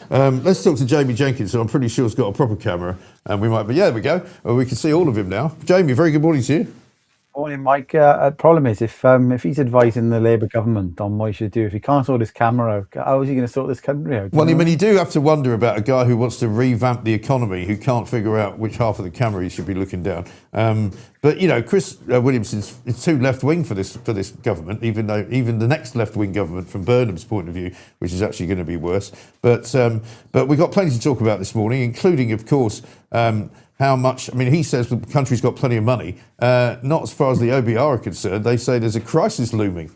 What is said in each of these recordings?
Let's talk to Jamie Jenkins, who I'm pretty sure has got a proper camera, and we might be. Yeah, there we go. Well, we can see all of him now. Jamie, very good morning to you. Morning, Mike. Problem is, if he's advising the Labour government on what he should do, if he can't sort his camera out, how is he going to sort this country out? Well, I mean, you do have to wonder about a guy who wants to revamp the economy, who can't figure out which half of the camera he should be looking down. But you know, Chris Williamson's is too left wing for this government, even the next left wing government, from Burnham's point of view, which is actually going to be worse. But we've got plenty to talk about this morning, including, of course, how much. I mean, he says the country's got plenty of money. Not as far as the OBR are concerned. They say there's a crisis looming.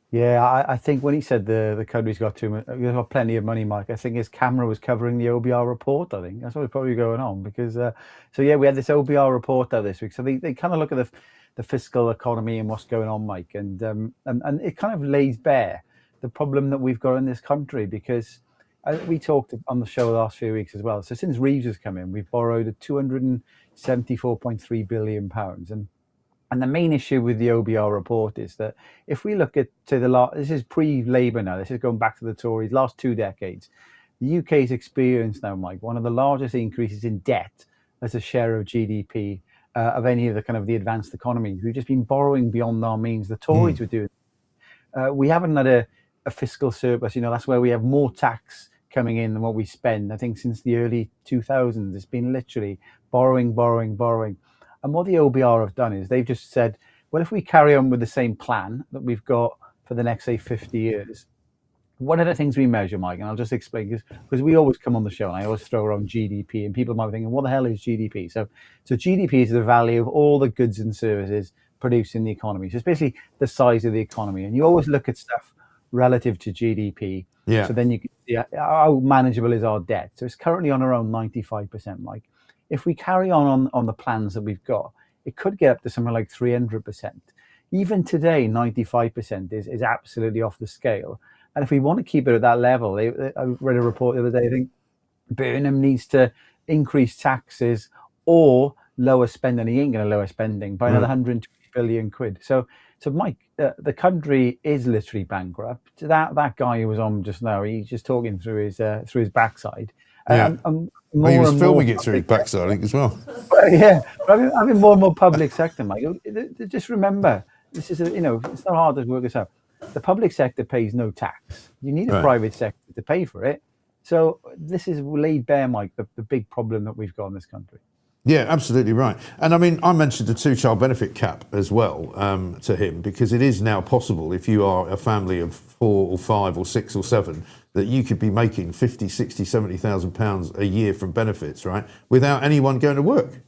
Yeah, I think when he said the country's got too much, we've got plenty of money, Mike. I think his camera was covering the OBR report. I think that's what's probably going on because. So yeah, we had this OBR report out this week. So they kind of look at the fiscal economy and what's going on, Mike, and it kind of lays bare the problem that we've got in this country because. We talked on the show the last few weeks as well. So since Reeves has come in, we've borrowed at £274.3 billion. And the main issue with the OBR report is that if we look at this is pre-Labour now, this is going back to the Tories, last 2 decades, the UK's experienced now, Mike, one of the largest increases in debt as a share of GDP of any of the kind of the advanced economies. We've just been borrowing beyond our means. The Tories were doing. We haven't had a fiscal surplus. You know, that's where we have more tax coming in than what we spend. I think since the early 2000s, it's been literally borrowing. And what the OBR have done is they've just said, well, if we carry on with the same plan that we've got for the next, say, 50 years, one of the things we measure, Mike, and I'll just explain, because we always come on the show and I always throw around GDP and people might be thinking, what the hell is GDP? So GDP is the value of all the goods and services produced in the economy. So it's basically the size of the economy. And you always look at stuff relative to GDP. Yeah. So then you can see how manageable is our debt. So it's currently on around 95%, Mike. If we carry on the plans that we've got, it could get up to something like 300%. Even today, 95% is absolutely off the scale. And if we want to keep it at that level, I read a report the other day, I think Burnham needs to increase taxes or lower spending. He ain't going to lower spending by another 120 billion quid. So Mike, the country is literally bankrupt. That guy who was on just now, he's just talking through his backside. Yeah. He was filming it through his backside, I think, as well. Yeah, having more and more public sector, Mike. Just remember, this is it's not hard to work this out. The public sector pays no tax. You need a private sector to pay for it. So this is laid bare, Mike, the big problem that we've got in this country. Yeah, absolutely right. And I mean, I mentioned the 2-child benefit cap as well to him, because it is now possible, if you are a family of 4 or 5 or 6 or 7, that you could be making 50, 60, 70,000 pounds a year from benefits, right, without anyone going to work.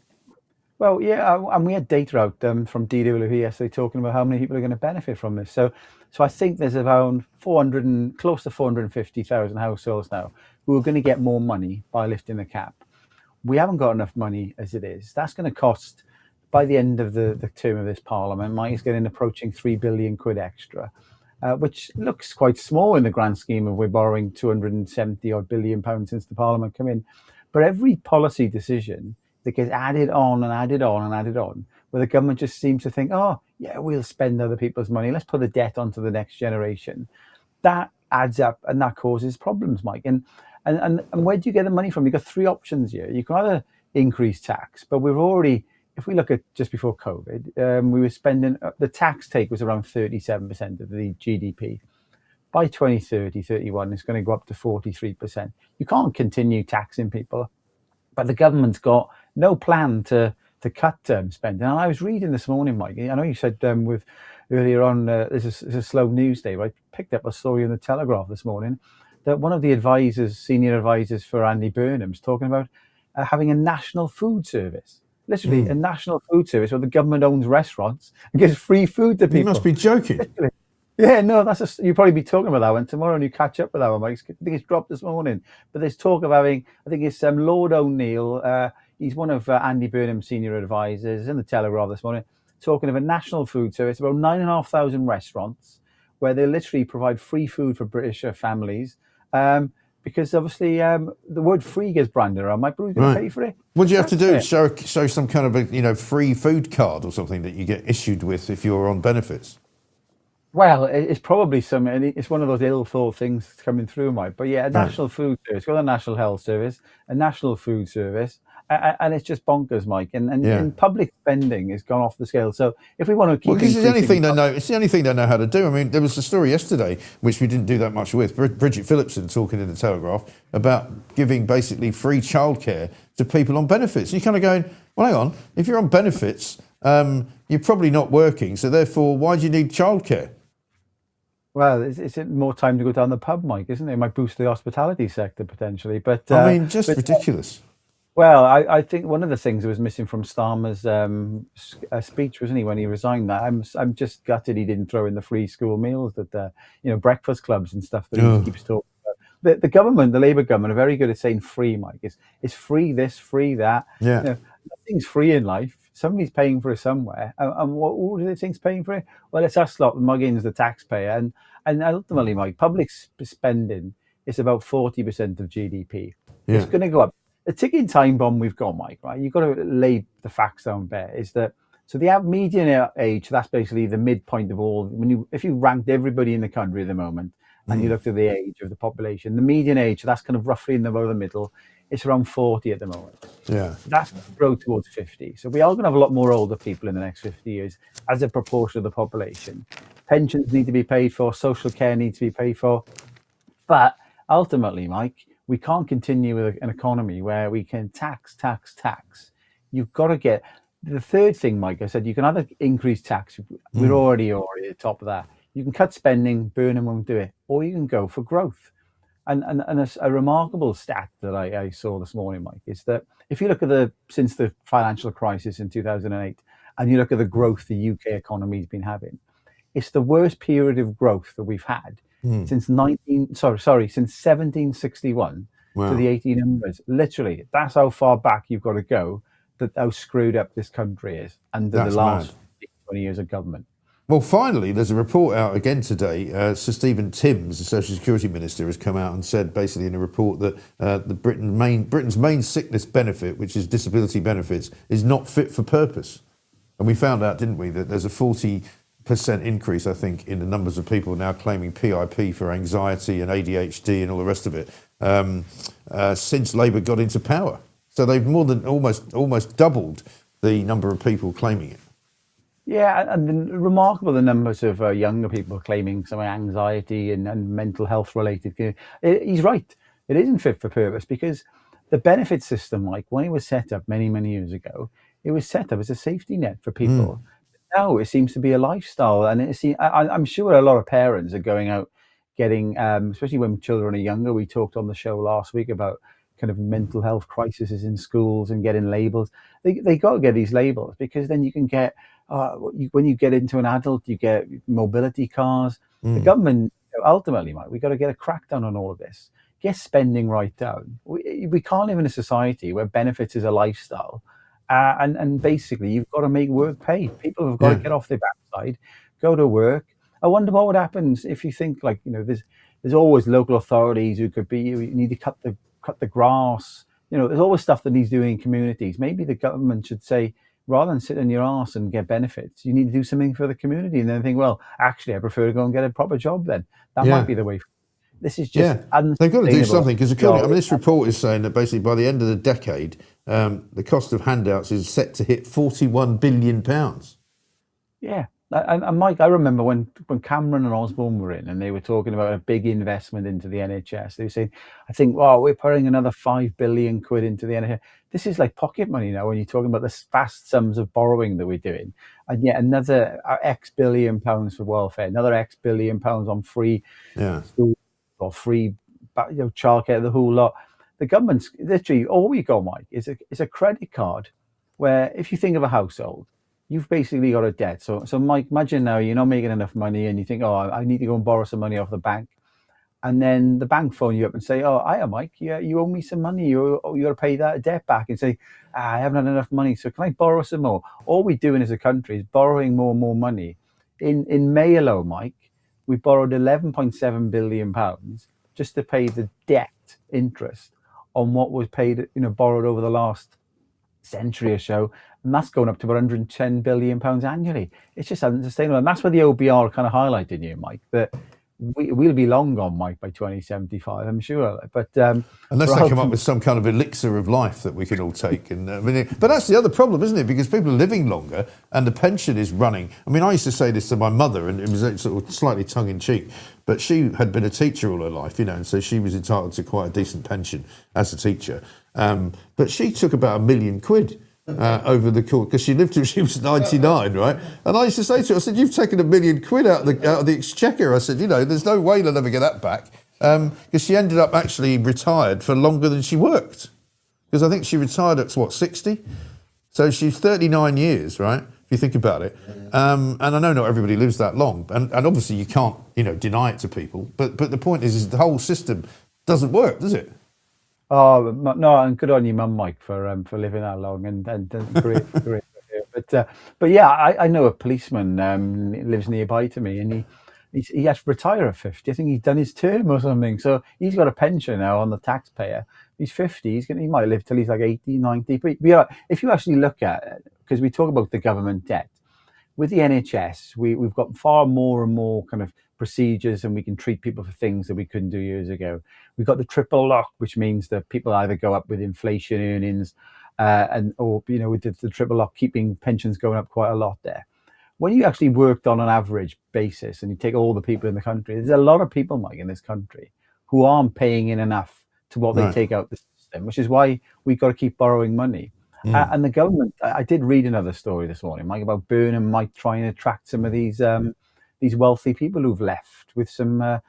Well, yeah, and we had data out from DWP yesterday talking about how many people are going to benefit from this. So I think there's around close to 450,000 households now who are going to get more money by lifting the cap. We haven't got enough money as it is. That's going to cost, by the end of the term of this parliament, Mike, is getting approaching 3 billion quid extra, which looks quite small in the grand scheme of we're borrowing 270 odd billion pounds since the parliament came in. But every policy decision that gets added on and added on and added on, where the government just seems to think, oh, yeah, we'll spend other people's money. Let's put the debt onto the next generation. That adds up and that causes problems, Mike. And where do you get the money from? You've got 3 options here. You can either increase tax, but we've already, if we look at just before COVID, we were spending, the tax take was around 37% of the GDP. By 2030, 31, it's going to go up to 43%. You can't continue taxing people, but the government's got no plan to cut spending. And I was reading this morning, Mike, I know you said earlier on, this is a slow news day, but I picked up a story in the Telegraph this morning that one of the senior advisors for Andy Burnham's talking about having a national food service. Literally a national food service where the government owns restaurants and gives free food to people. You must be joking. Literally. Yeah, no, you'll probably be talking about that one tomorrow and you catch up with that one, Mike. I think it's dropped this morning. But there's talk of having, I think it's Lord O'Neill, he's one of Andy Burnham's senior advisors in the Telegraph this morning, talking of a national food service, about 9,500 restaurants where they literally provide free food for British families. Because obviously the word free gets branded around. Mike, who's going to pay for it? What do you have to do? Show some kind of a free food card or something that you get issued with if you're on benefits? Well, it's probably some, and it's one of those ill thought things coming through, Mike. But yeah, a Right. national food service, got a national health service, a national food service, and it's just bonkers, Mike. Yeah. And public spending has gone off the scale. So if we want to Well, keep because it's the only increasing, thing they know. It's the only thing they know how to do. I mean, there was a story yesterday which we didn't do that much with. Bridget Phillipson talking in the Telegraph about giving basically free childcare to people on benefits. And you're kind of going, well, hang on. If you're on benefits, you're probably not working. So therefore, why do you need childcare? well, it's more time to go down the pub, Mike, isn't it? It might boost the hospitality sector potentially, I mean, just but ridiculous. well, I think one of the things that was missing from Starmer's speech, wasn't he, when he resigned? That I'm just gutted he didn't throw in the free school meals that breakfast clubs and stuff that he Oh, keeps talking about. The government, the Labour government, are very good at saying free, Mike. It's free this, free that. yeah. Nothing's free in life. Somebody's paying for it somewhere, and what do they think's paying for it? Well, it's us lot, the muggins, the taxpayer, and ultimately, Mike, public spending is about 40% of GDP. It's Yeah. going to go up. The ticking time bomb we've got, Mike, right? You've got to lay the facts down bare. Is that so? The median age, that's basically the midpoint of all. If you ranked everybody in the country at the moment, and you Mm, looked at the age of the population, the median age, so that's kind of roughly in the middle. It's around 40 at the moment. yeah. That's going to grow towards 50. So we are going to have a lot more older people in the next 50 years as a proportion of the population. Pensions need to be paid for, social care needs to be paid for. But ultimately, Mike, we can't continue with an economy where we can tax, tax, tax. You've got to get the third thing, Mike. I said you can either increase tax. We're Mm, already at the top of that. You can cut spending, Burnham won't do it, or you can go for growth. And a remarkable stat that I saw this morning, Mike, is that if you look at since the financial crisis in 2008, and you look at the growth the UK economy has been having, it's the worst period of growth that we've had mm. since 1761 to the Wow. 1800s. Literally, that's how far back you've got to go. That how screwed up this country is under the That's mad. last 15, 20 years of government. Well, finally, there's a report out again today. Sir Stephen Timms, the Social Security Minister, has come out and said basically in a report that Britain's main sickness benefit, which is disability benefits, is not fit for purpose. And we found out, didn't we, that there's a 40% increase, I think, in the numbers of people now claiming PIP for anxiety and ADHD and all the rest of it since Labour got into power. So they've more than almost doubled the number of people claiming it. Yeah, and then remarkable the numbers of younger people claiming some anxiety and mental health related. He's right. It isn't fit for purpose because the benefit system, like when it was set up many, many years ago, it was set up as a safety net for Mm, people. Now it seems to be a lifestyle, and I'm sure a lot of parents are going out getting, especially when children are younger. We talked on the show last week about kind of mental health crises in schools and getting labels. They got to get these labels because then you can get when you get into an adult, you get mobility cars. The mm. government ultimately, Mike, we got to get a crackdown on all of this. Get spending right down. We can't live in a society where benefits is a lifestyle, and basically you've got to make work pay. People have got to Yeah. get off their backside, go to work. I wonder what would happen if you think like there's always local authorities who could be you need to cut the grass. There's always stuff that needs doing in communities. Maybe the government should say, rather than sit on your arse and get benefits, you need to do something for the community. And then think, well, actually, I prefer to go and get a proper job then. That might Yeah. be the way. This is just Yeah, they've got to do unsustainable. something because according, I mean, this report is saying that basically by the end of the decade, the cost of handouts is set to hit £41 billion. Yeah. And Mike, I remember when Cameron and Osborne were in and they were talking about a big investment into the NHS. They were saying, I think, wow, we're putting another 5 billion quid into the NHS. This is like pocket money now when you're talking about the vast sums of borrowing that we're doing. And yet another X billion pounds for welfare, another X billion pounds on free Yeah, school or free childcare, the whole lot. The government's literally all we got, Mike, is a credit card where if you think of a household, you've basically got a debt. So Mike, imagine now you're not making enough money and you think, oh, I need to go and borrow some money off the bank. And then the bank phone you up and say, oh, hiya, Mike, yeah, you owe me some money. You got to pay that debt back. And say, I haven't had enough money. So can I borrow some more? All we're doing as a country is borrowing more and more money. In May alone, Mike, we borrowed £11.7 billion just to pay the debt interest on what was paid, borrowed over the last century or so. and that's going up to about 110 billion pounds annually. It's just unsustainable, and that's where the OBR kind of highlighted you, Mike, that we'll be long gone, Mike, by 2075, I'm sure. But unless they come up with some kind of elixir of life that we can all take, and but that's the other problem, isn't it? Because people are living longer, and the pension is running. I mean, I used to say this to my mother, and it was sort of slightly tongue in cheek, but she had been a teacher all her life, and so she was entitled to quite a decent pension as a teacher. But she took about £1 million over the course, because she lived till she was 99, right? And I used to say to her, I said, "You've taken £1 million out of the exchequer." I said, there's no way they'll ever get that back, because she ended up actually retired for longer than she worked, because I think she retired at 60, so she's 39 years, right? If you think about it, and I know not everybody lives that long, and obviously you can't deny it to people, but the point is the whole system doesn't work, does it? Oh no, and good on you, Mum, Mike, for living that long, and great, great. But yeah, I know a policeman lives nearby to me, and he has to retire at 50. I think he's done his term or something, so he's got a pension now on the taxpayer. He's 50. He might live till he's like 80, 90. But yeah, if you actually look at it, because we talk about the government debt, with the NHS, we've got far more and more kind of procedures, and we can treat people for things that we couldn't do years ago. We've got the triple lock, which means that people either go up with inflation earnings, or with the triple lock, keeping pensions going up quite a lot there. When you actually worked on an average basis and you take all the people in the country, there's a lot of people, Mike, in this country who aren't paying in enough to what they take out the system, which is why we've got to keep borrowing money. And the government, I did read another story this morning, Mike, about Burnham might try and attract some of these wealthy people who've left with some,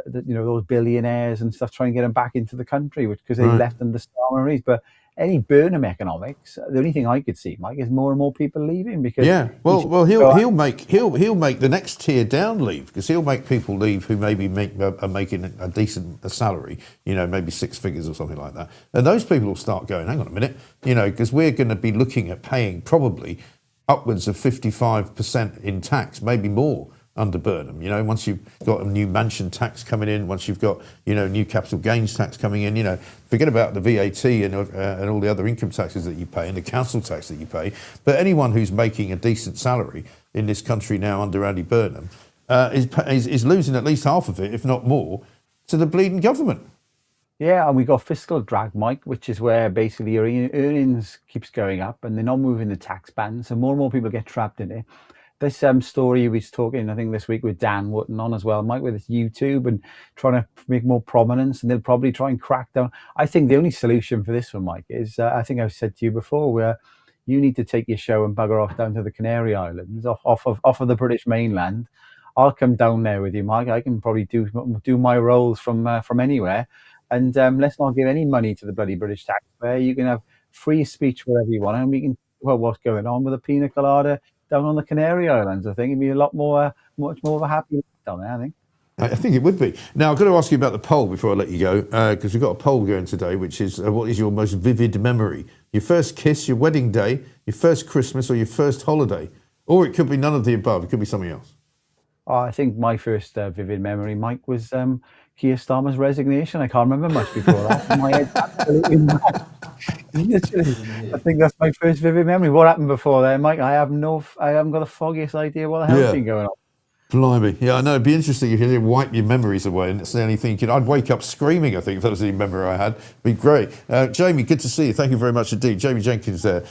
those billionaires and stuff, try and get them back into the country, because they left under Starmer. But any Burnham economics, the only thing I could see, Mike, is more and more people leaving, because he'll make the next tier down leave, because he'll make people leave who maybe are making a decent salary, maybe six figures or something like that, and those people will start going, hang on a minute, because we're going to be looking at paying probably upwards of 55% in tax, maybe more, under Burnham. Once you've got a new mansion tax coming in, once you've got new capital gains tax coming in, forget about the VAT and all the other income taxes that you pay and the council tax that you pay. But anyone who's making a decent salary in this country now under Andy Burnham is losing at least half of it, if not more, to the bleeding government. Yeah, and we got fiscal drag, Mike, which is where basically your earnings keeps going up and they're not moving the tax band, so more and more people get trapped in it. This story he was talking, I think, this week with Dan Wootton on as well, Mike, with his YouTube and trying to make more prominence, and they'll probably try and crack down. I think the only solution for this one, Mike, is I think I've said to you before, where you need to take your show and bugger off down to the Canary Islands, off of the British mainland. I'll come down there with you, Mike. I can probably do my roles from anywhere, and let's not give any money to the bloody British taxpayer. You can have free speech wherever you want, and we can what's going on with a pina colada down on the Canary Islands. I think it'd be a lot more, much more of a happy life down there, I think. I think it would be. Now, I've got to ask you about the poll before I let you go, because we've got a poll going today, which is what is your most vivid memory? Your first kiss, your wedding day, your first Christmas, or your first holiday? Or it could be none of the above. It could be something else. I think my first vivid memory, Mike, was Keir Starmer's resignation. I can't remember much before that. My head's absolutely mad. Literally, I think that's my first vivid memory. What happened before then, Mike? I haven't got the foggiest idea what the hell's been going on. Blimey. Yeah, I know. It'd be interesting if you didn't wipe your memories away, and it's the only thing I'd wake up screaming, I think, if that was the memory I had. It'd be great. Jamie, good to see you. Thank you very much indeed. Jamie Jenkins there.